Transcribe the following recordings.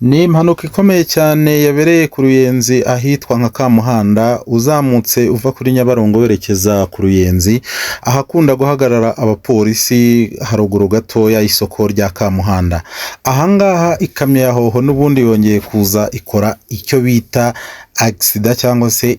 Ni impanuka ikomeye cyane yabereye ku Ruyenzi ahitwa nka Kamuhanda uzamutse uva kuri Nyabarongo werekeza ku Ruyenzi, ahakunda guhagarara abapolisi haruguru gatoya y'isoko rya Kamuhanda. Ahangaha ikamyo ya hoho n'ubundi yongeye kuza ikora icyo bita accident cyangwa se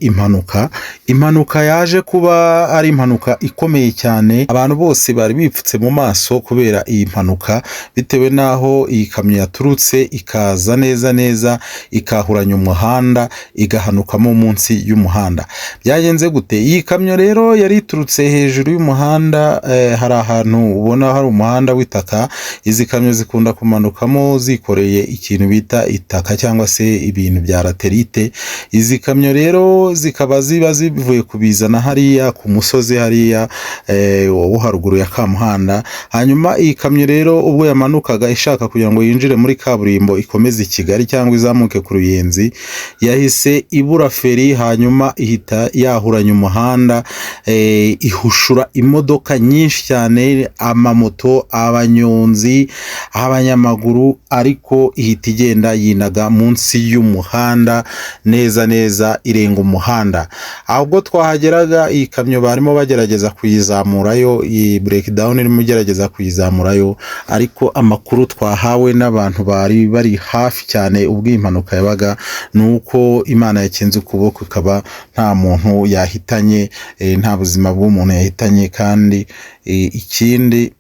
impanuka yaje kuba ari impanuka ikomeye cyane. Abantu bose bari bipfutse mu maso kubera iyi mpanuka, bitewe naho iyi kamyo yaturutse ikaza neza ikahuranya umuhanda igahanukamo munsi y'umuhanda. Byagenze gute? Iyi kamyo rero yari iturutse hejuru y'umuhanda, hari ahantu ubona hari umuhanda w'itaka. Izi kamyo zikunda kumanukamo zikoreye ikintu bita itaka cyangwa se ibintu bya laterite. Izi kamyo rero zikaba ziba zivuye kubizana hariya ku musozi hariya wo haruguru ya Kamuhanda. Hanyuma iyi kamyo rero ubwo yamanukaga ishaka kugira ngo yinjire muri kaburimbo ikomeze Kigali cyangwa izamuke ku Ruyenzi, yahise ibura feri, hanyuma ihita yahuranya umuhanda, ihushura imodoka nyinshi cyane, amamoto, abanyonzi, abanyamaguru, ariko ihita igenda yinaga munsi y'umuhanda neza irenga umuhanda. Ahubwo twahageraga iyi kamyo barimo bagerageza kuyizamurayo, iyi breakdown irimo igerageza kuyizamurayo, ariko amakuru twahawe n'abantu bari hafi cyane ubwo impanuka yabaga nuko Imana yakinze ukuboko ikaba nta muntu yahitanye, nta buzima bw'umuntu yahitanye. Kandi ikindi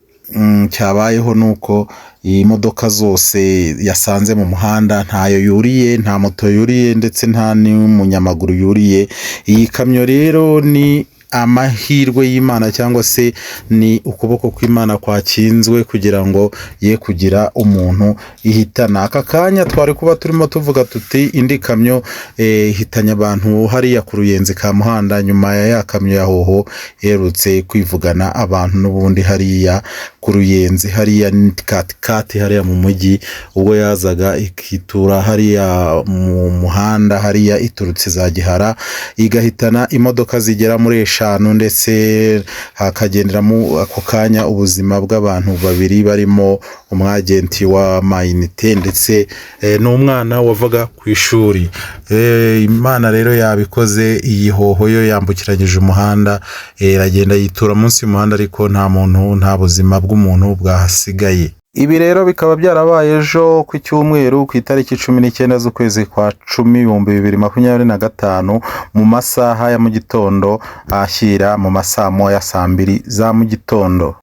cyabayeho nuko iyi modoka zose yasanze mu muhanda ntayo yuriye, nta moto yuriye ndetse nta n'umunyamaguru yuriye. Iyi kamyo rero ni amahirwe y'Imana cyangwa se ni ukuboko kw'Imana kwakinzwe kugira ngo ye kugira umuntu ihitana. Aka kanya twari kuba turimo tuvuga tuti indi kamyo ihitanye abantu hariya ku Ruyenzi Kamuhanda, nyuma ya kamyo ya hoho iherutse kwivugana abantu n'ubundi hariya ku Ruyenzi, hariya kati hariya mu mujyi, ubwo yazaga ikitura hariya mu muhanda hariya iturutse za Gihara, igahitana imodoka zigera muri eshanu, ndetse hakagenderamo ako kanya ubuzima bw'abantu babiri barimo umwagenti wa mayinite ndetse n'umwana wavaga ku ishuri. Imana rero yabikoze, iyi hoho yo yambukiranyije umuhanda, iragenda yitura munsi y'umuhanda, ariko nta muntu, nta buzima bw'umuntu bwahasigaye. Ibi rero bikaba byarabaye ejo ku cyumweru ku itariki 19 z'ukwezi kwa 10 2025 mu masaha ya mu gitondo ashyira mu masaa moya saa 2 za mu gitondo.